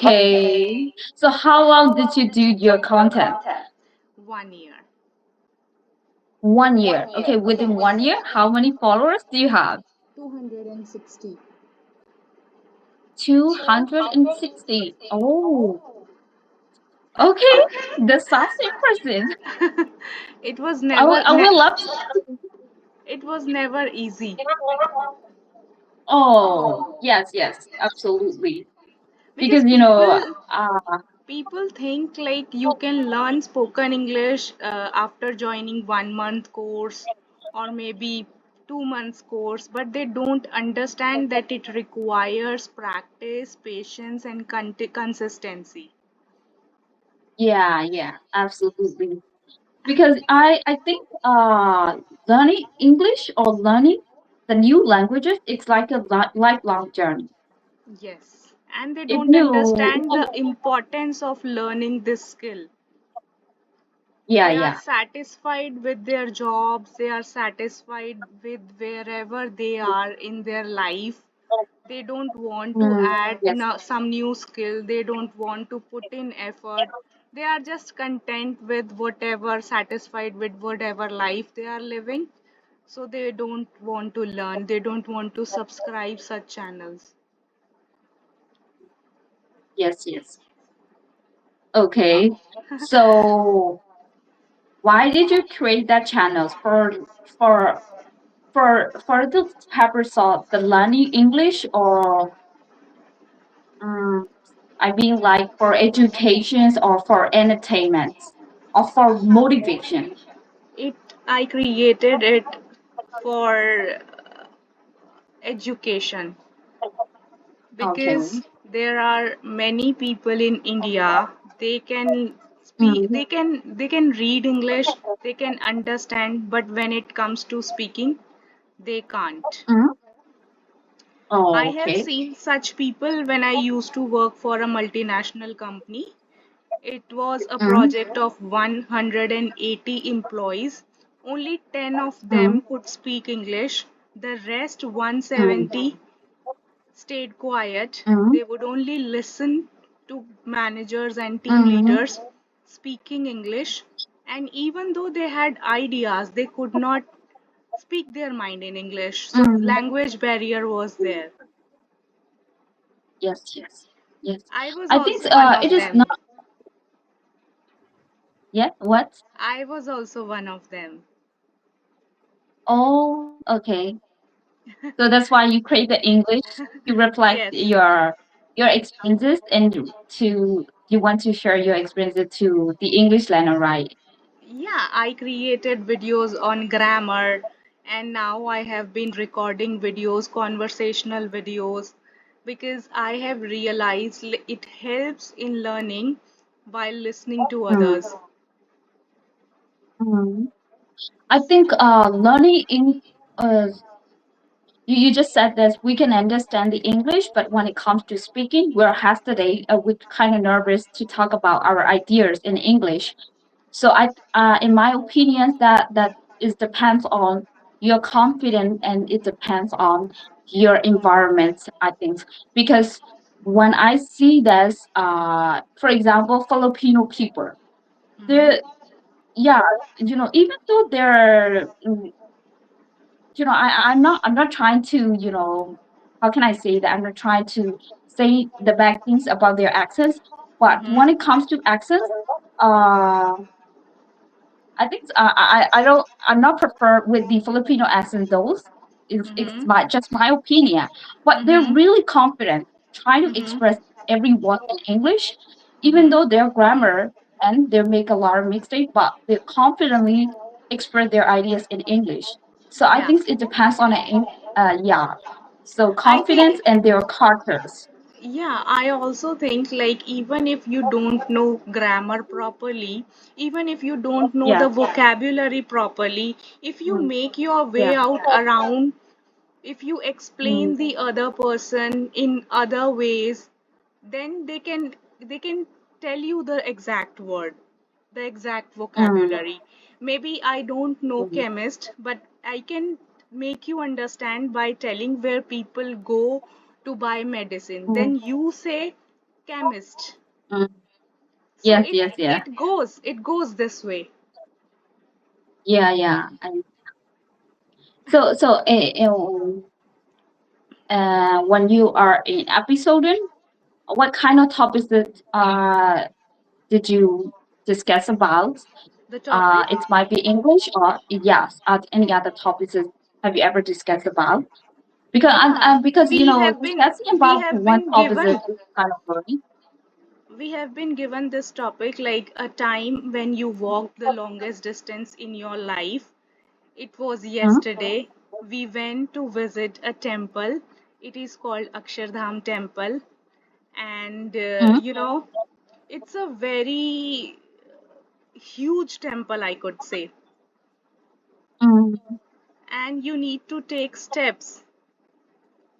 Okay. So how long did you do your content? 1 year. 1 year. Okay, within 1 year, how many followers do you have? 260. 260. Oh, okay. That sounds impressive. It was I will love to. it was never easy Oh, yes, yes, absolutely. because Because, people think like you can learn spoken English after joining 1 month course or maybe 2 months course, but they don't understand that it requires practice, patience, and consistency. yeah, yeah, absolutely. Because I think learning English or learning the new languages, it's like a lifelong journey. Yes, and they If don't you, understand the importance of learning this skill. yeah, They are yeah. satisfied with their jobs, they are satisfied with wherever they are in their life. They don't want to Mm, add yes, some new skill, they don't want to put in effort. They are just content with whatever, satisfied with whatever life they are living. So they don't want to learn, they don't want to subscribe such channels. yes, yes. Okay. So why did you create that channels for for the purpose of the learning English or um, I mean like for educations or for entertainment or for motivation? It I created it for education because Okay. there are many people in India. They can speak, Mm, they can read English, they can understand, but when it comes to speaking, they can't. mm. I Oh, have okay. seen such people when I used to work for a multinational company. It was a Mm, project of 180 employees. Only 10 of them mm, could speak English. The rest mm, 170 stayed quiet. mm, They would only listen to managers and team mm, leaders speaking English. And even though they had ideas, they could not speak their mind in English. So mm. language barrier was there. Yes, yes, yes. I was I think also one it of is not. them. Yeah. What? I was also one of them. Oh, okay. So that's why you create the English to reflect Yes. your experiences and to you want to share your experiences to the English learner, right? Yeah, I created videos on grammar and now I have been recording videos, conversational videos, because I have realized it helps in learning while listening to Mm, others. mm. I think learning in uh, you just said that we can understand the English, but when it comes to speaking, we're hesitate, we're kind of nervous to talk about our ideas in English. So in my opinion, that is depends on your confidence and it depends on your environment. I think because when I see this, for example, Filipino people, Hmm. they yeah, even though they're I'm not trying to, how can I say that? I'm not trying to say the bad things about their accents, but Hmm. when it comes to accents, uh, I think I'm not prefer with the Filipino accent. Those it's Hmm. just my opinion, but they're Hmm. really confident, trying to Hmm. express every word in English, even Hmm. though their grammar and they make a lot of mistakes, but they confidently express their ideas in English. So I Yeah. think it depends on it. Yeah. So I think confidence and their characters. Yeah, I also think like even if you don't know grammar properly, even if you don't know Yeah. the vocabulary properly, if you Mm, make your way yeah. out around, if you Mm, explain the other person in other ways, then they can tell you the exact word, the exact mm, vocabulary. Maybe I don't know mm, chemist, but I can make you understand by telling where people go to buy medicine. mm, Then you say chemist. Mm. So Yes, it yes, yeah. it goes this way. Yeah, yeah. And when you are in episode, what kind of topics did you discuss about? The topic It might be English or yes, any other topics have you ever discussed about? yeah Because we have been discussing we about have one been topic given is kind of boring. we have been given this topic like a time when you walked the longest distance in your life. It was Mm, yesterday. We went to visit a temple. It is called Akshardham temple, and mm, it's a very huge temple, I could say. mm, And you need to take steps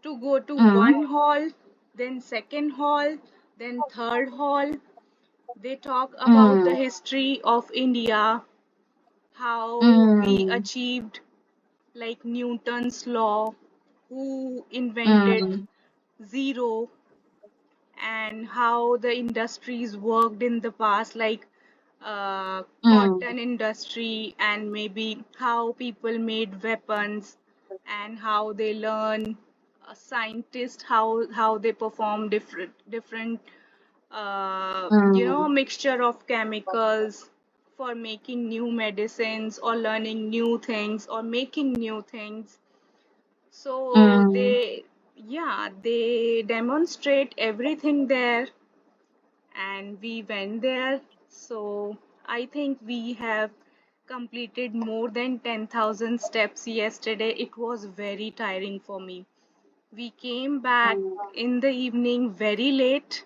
to go to mm, one hall, then second hall, then third hall. They talk about the mm, history of India, how we mm, achieved like Newton's law, who invented mm, zero, and how the industries worked in the past, like mm, cotton industry, and maybe how people made weapons, and how they learn scientists, how they perform different mm, mixture of chemicals for making new medicines or learning new things or making new things. So mm, they demonstrate everything there, and we went there. So I think we have completed more than 10,000 steps yesterday. It was very tiring for me. We came back in the evening very late.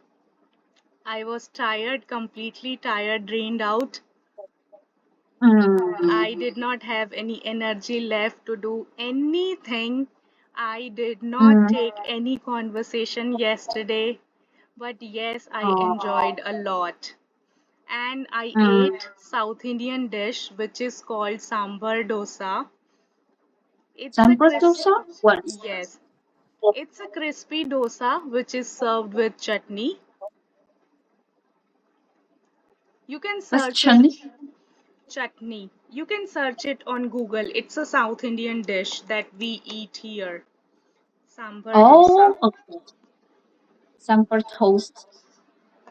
I was tired, completely tired, drained out. I mm, did not have any energy left to do anything. I did not mm. take any conversation yesterday, but yes, I Oh, enjoyed a lot. And I mm. ate South Indian dish which is called sambar dosa. It's a Sambar crisp dosa? What? Yes, it's a crispy dosa which is served with chutney. You can What's search it. chutney? Chutney. You can search it on Google. It's a South Indian dish that we eat here. Sambar dosa. Oh, okay. Sambar toast.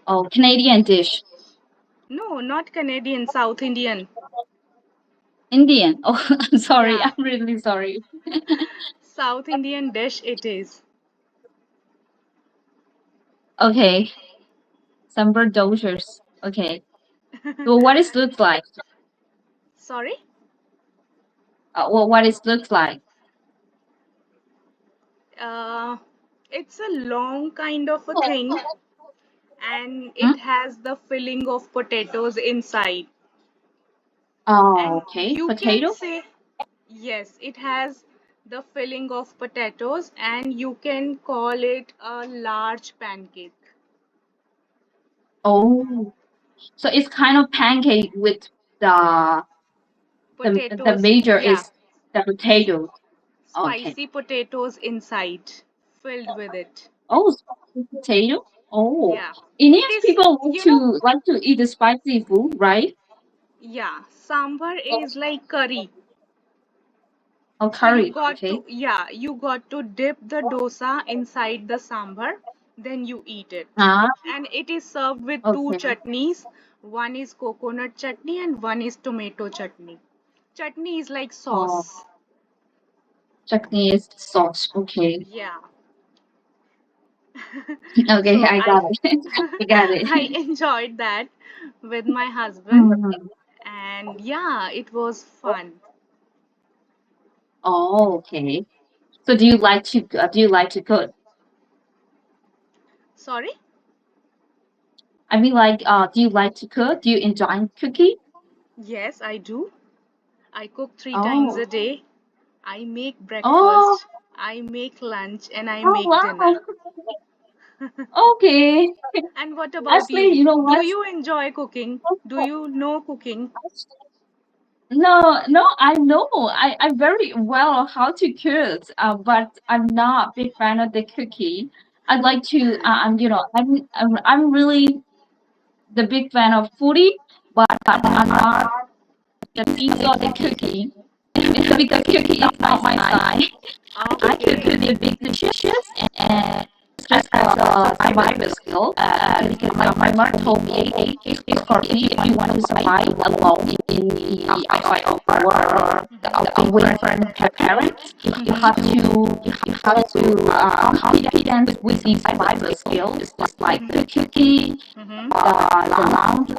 Oh, Canadian dish. No, not Canadian, South Indian. Indian. Oh, I'm sorry. Yeah, I'm really sorry. South Indian dish it is. Okay, sambar dosas. Okay. Well, what it looks like? Sorry? Well, what it looks like? Uh, it's a long kind of a thing, and Hmm? it has the filling of potatoes inside. Oh, And okay. you can Potato. say, yes, it has the filling of potatoes, and you can call it a large pancake. Oh, so it's kind of pancake with the the Potatoes, major yeah, is the potato. Okay. spicy potatoes inside, filled with it. Oh, spicy potato. Oh, Yeah, it Indians is, people you know, like to eat the spicy food, right? yeah, sambar is like curry. Oh, So you curry. got to, Okay. yeah, you got to dip the dosa inside the sambar, then you eat it. Ah, And it is served with two okay. chutneys. One is coconut chutney and one is tomato chutney. Chutney is like Oh, sauce. Japanese sauce. Okay. Yeah. Okay, So I got it. I got I it. enjoyed that with my husband, Mhm. and yeah, it was fun. Oh, okay. So do you like to cook? Sorry? I mean, do you like to cook? Do you enjoy cooking? Yes, I do. I cook three times Oh, a day. I make oh, breakfast, I make lunch, and I oh, make dinner. wow. Okay. And what about Actually, you? you know Do what? you enjoy cooking? Do you know cooking? No, no, I know. I very well how to cook, but I'm not a big fan of the cooking. I'd like to. I'm really the big fan of foodie, but I'm not the things of the cooking because cooking is not my side. I could Okay. cook the big dishes and just as a survival skill. Because my mother told me, it's for me if you want to survive alone in the outside of the world or away from your parents, you have to confidence with these survival skills like the cooking, Mm-hmm. the laundry,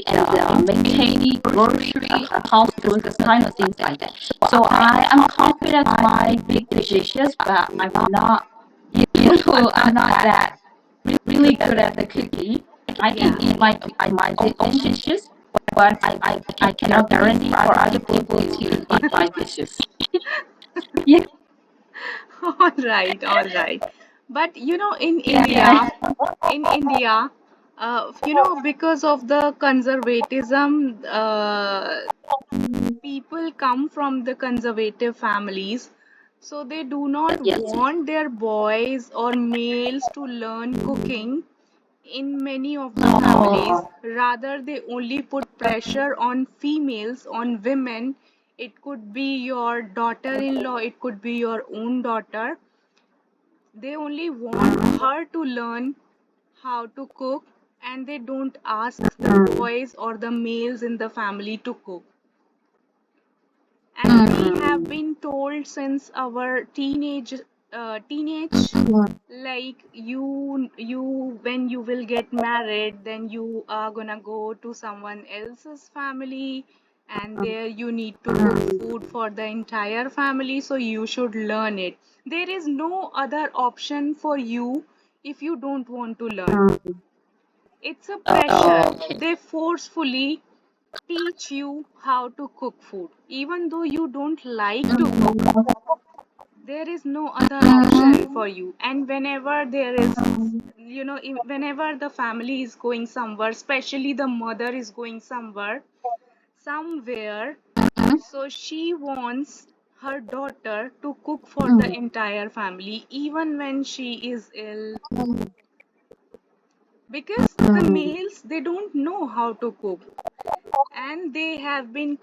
and maintaining grocery, house chores, this kind of things like that. So I am confident my big dishes, but I'm not that really good at the cooking. I can Yeah. eat my own dishes, but I cannot guarantee for other people to eat my dishes. Yeah, All right, all right. But in yeah, India, because of the conservatism, people come from the conservative families, so they do not yes, yes. want their boys or males to learn cooking in many of the families. Oh, Rather, they only put pressure on females, on women. It could be your daughter-in-law, it could be your own daughter. They only want her to learn how to cook, and they don't ask the boys or the males in the family to cook. And we have been told since our teenage, like you when you will get married, then you are gonna go to someone else's family, and there you need to cook food for the entire family, so you should learn it. There is no other option for you if you don't want to learn. It's a pressure. okay. They forcefully teach you how to cook food even though you don't like to cook. There is no other option for you. And whenever there is, whenever the family is going somewhere, especially the mother is going somewhere, so she wants her daughter to cook for the entire family even when she is ill, because the males, they don't know how to cook, and they have been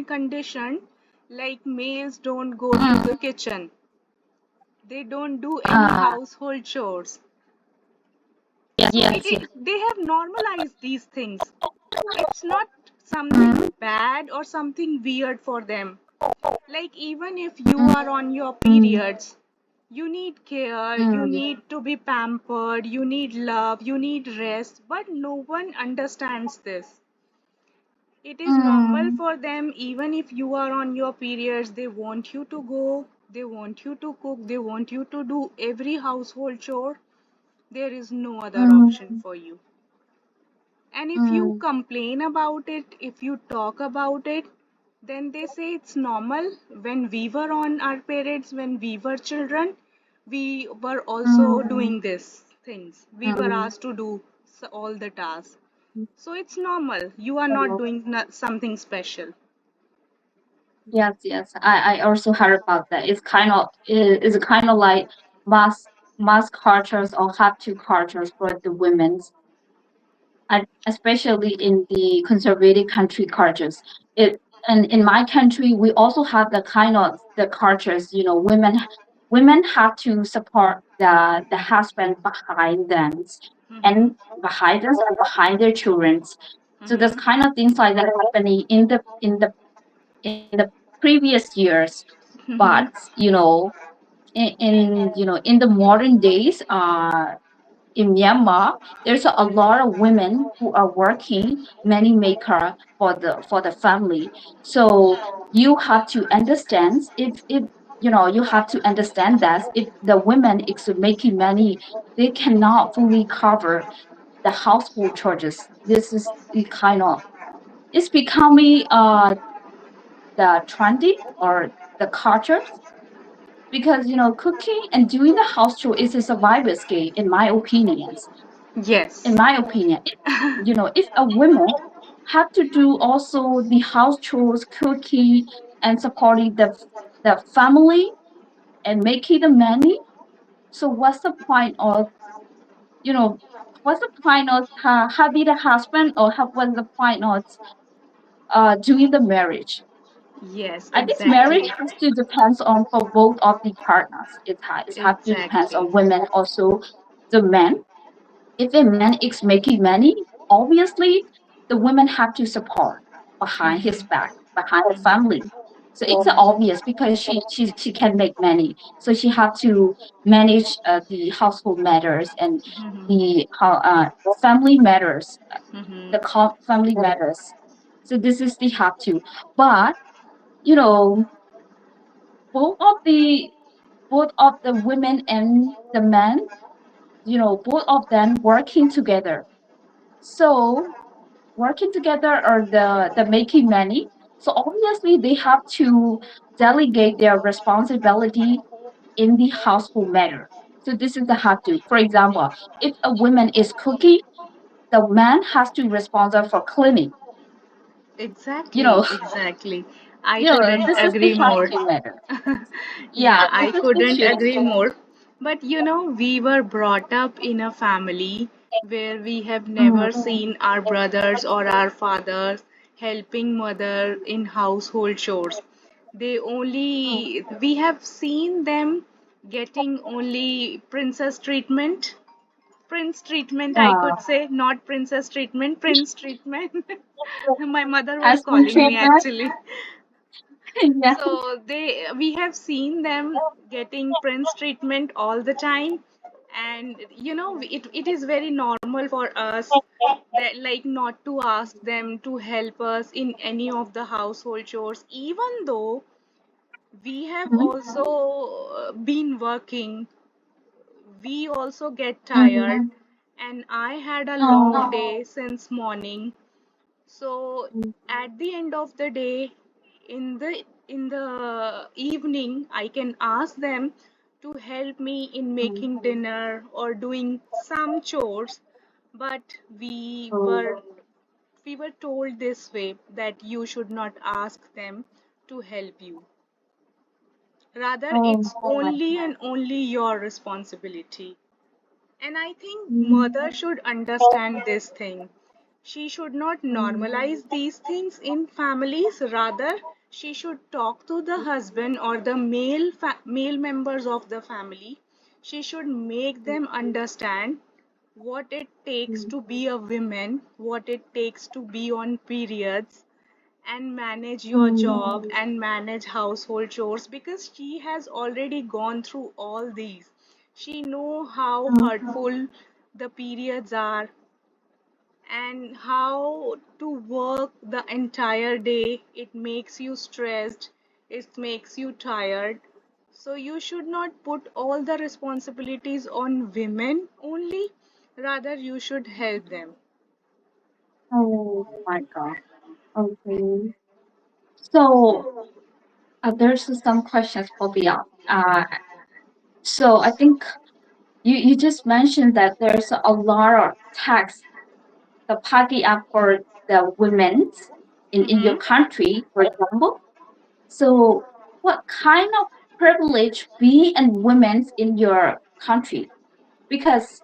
conditioned like males don't go to the kitchen, they don't do any Uh, household chores. So yes, yes. they have normalized these things. It's not something bad or something weird for them. Like, even if you are on your periods, you need care, you need to be pampered, you need love, you need rest, but no one understands this. It is normal for them, even if you are on your periods, they want you to go, they want you to cook, they want you to do every household chore. There is no other option for you. And if you complain about it, if you talk about it, then they say it's normal. When we were on our periods, when we were children, we were also doing these things. We were asked to do all the tasks. So it's normal. You are not doing something special. Yes, yes. I also heard about that. It's kind of like mass cultures or have to cultures for the women's, and especially in the conservative country cultures. It and in my country we also have the kind of the cultures. Women have to support the husband behind them Mm-hmm. and behind their children. So there's Mm-hmm. kind of things like that happening in the previous years, but Mm-hmm. in the modern days, in Myanmar, there's a lot of women who are working money maker for the family. So you have to understand, if you have to understand that if the women is making money, they cannot fully cover the household charges. This is the kind of, it's becoming the trendy or the culture, because cooking and doing the house chore is a survival skill, in my opinions. In Yes. my opinion, if a woman have to do also the house chores, cooking, and supporting the family and making the money, So what's the point of, you know, what's the point of having a husband, or what's the point of doing the marriage? Yes, I think marriage exactly. has to depends on for both of the partners. It has to depends Exactly. on women, also the men. If a man is making money, obviously the women have to support behind his Mm-hmm. back, behind the family. So it's Mm-hmm. obvious because she can make money. So she have to manage the household matters and Mm-hmm. the family matters, Mm-hmm. the family matters. So this is the have to. But you know, both of the both of the women and the men, both of them working together. So working together or the making money. So obviously they have to delegate their responsibility in the household matter. So this is the have to. For example, if a woman is cooking, the man has to responsible for cleaning. You know, Exactly, exactly. I couldn't this is the agree have more. to matter. Yeah, Yeah, this I is the couldn't should. agree more. But we were brought up in a family where we have Mm, never seen our brothers or our fathers helping mother in household chores. mm, We have seen them getting only princess treatment. Prince treatment, I yeah. could say, not princess treatment, prince treatment. My mother was Husband calling me treatment. actually. Yeah. So we have seen them getting prince treatment all the time, and it is very normal for us that like not to ask them to help us in any of the household chores, even though we have Mm, also been working. We also get tired, mm, and I had a long oh, day since morning. So mm, at the end of the day, in the evening, I can ask them to help me in mm, making dinner or doing some chores. But oh, we were told this way that you should not ask them to help you. Rather, oh, it's oh my only God. and only your responsibility. And I think Mm, mother should understand this thing. She should not mm, normalize these things in families. Rather, she should talk to the husband or the male members of the family. She should make them understand what it takes mm, to be a woman, what it takes to be on periods, and manage your mm, job and manage household chores, because she has already gone through all these. She know how mm, hurtful the periods are, and how to work the entire day. It makes you stressed, it makes you tired. So you should not put all the responsibilities on women only, rather you should help them. oh my God. Okay. So there's some questions for beyond. So I think you just mentioned that there's a lot of tax the party up for the women in your Mm-hmm. country, for example. So what kind of privilege we and women in your country? Because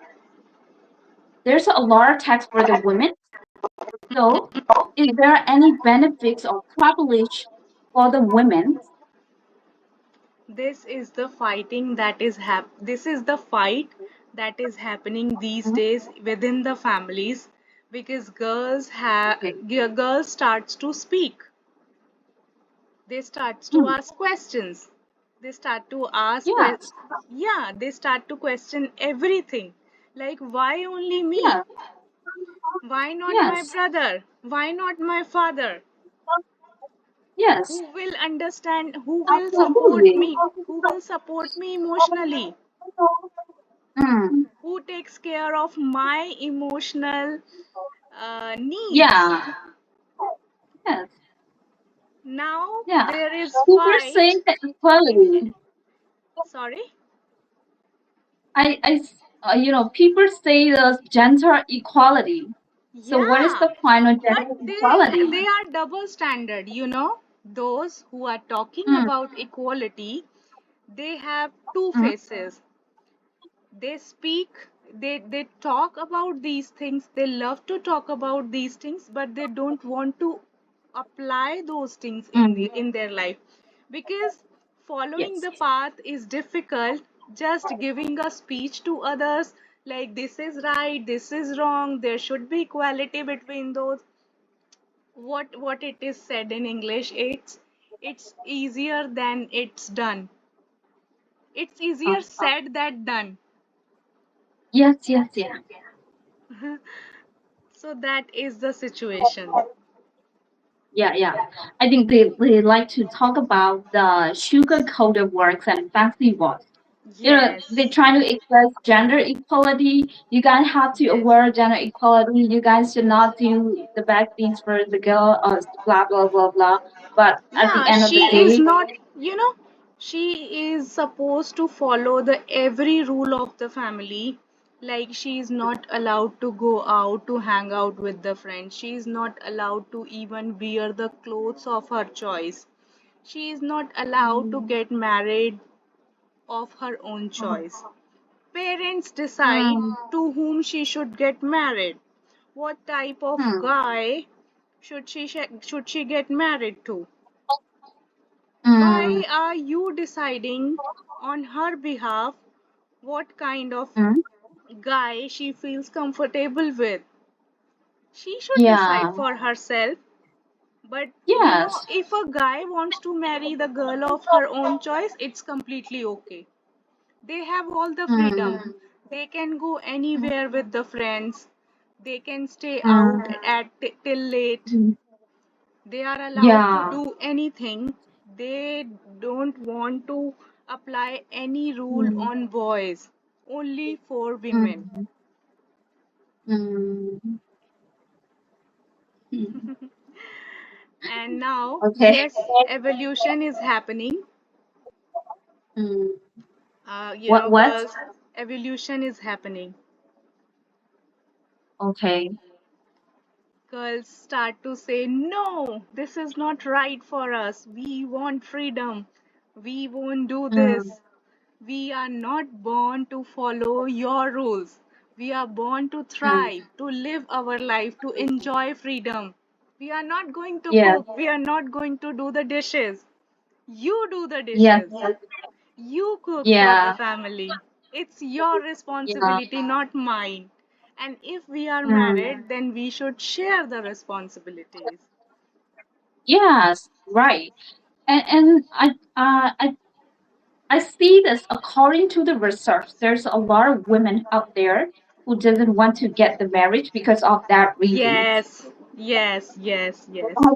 there's a lot of tax for the women. So is there any benefits or privilege for the women? This is the fight that is happening these Mhm. days within the families, because Okay. girls starts to speak. They starts to Hmm. ask questions. They start to ask Yes. yeah, they start to question everything. Like, why only me? Yeah. Why not my Yes. brother? Why not my father? Yes. Who will understand? Who will support Absolutely. me? Who will support me emotionally? Hmm. Who takes care of my emotional needs? Yeah. Yes. Now Yeah. there is People say fight. the equality. Sorry. People say the gender equality. So what is Yeah, the point of but gender they equality? are double standard. Those who are talking Mm, about equality, they have two mm, faces. They speak, they talk about these things, they love to talk about these things, but they don't want to apply those things Mm. in their life, because following Yes. the path is difficult. Just giving a speech to others like this is right, this is wrong, there should be equality between those, what it is said in English, it's easier than it's done. It's easier Uh, said than done. yes, yes, yeah. So that is the situation. Yeah, yeah. I think they like to talk about the sugar coated works and fancy ones. You know, they Yes. try to express gender equality. You guys have to Yes. aware gender equality. You guys should not do the bad things for the girl or blah blah blah blah. But at the Yeah, end of the she is day, not, she is supposed to follow the every rule of the family. Like she is not allowed to go out to hang out with the friends. She is not allowed to even wear the clothes of her choice. She is not allowed to mm, get married of her own mm, choice. Parents decide mm, to whom she should get married. What type of mm, guy should she get married to? mm, Why are you deciding on her behalf what kind of mm. guy she feels comfortable with? She should decide Yeah, for herself. But yes, if a guy wants to marry the girl of her own choice, it's completely okay. They have all the freedom. mm, They can go mm, anywhere with the friends. They can stay out mm, till late. mm. They are allowed to Yeah, do anything. They don't want to apply any rule mm, on boys, only for women. mm, mm, mm. And now, Okay. yes, evolution is happening. Mm. What? Girls, evolution is happening. Okay. Girls start to say, no, this is not right for us. We want freedom. We won't do Mm, this. We are not born to follow your rules. We are born to mm. thrive, to live our life, to enjoy freedom. We are not going to Yeah, cook. We are not going to do the dishes. You do the yes, dishes. You cook for the yeah, family. It's your yeah. responsibility, not mine. And if we are Mm. married, then we should share the responsibilities. Yes, right. And I see this according to the research. There's a lot of women out there who doesn't want to get the marriage because of that reason. Yes, yes, yes, yes.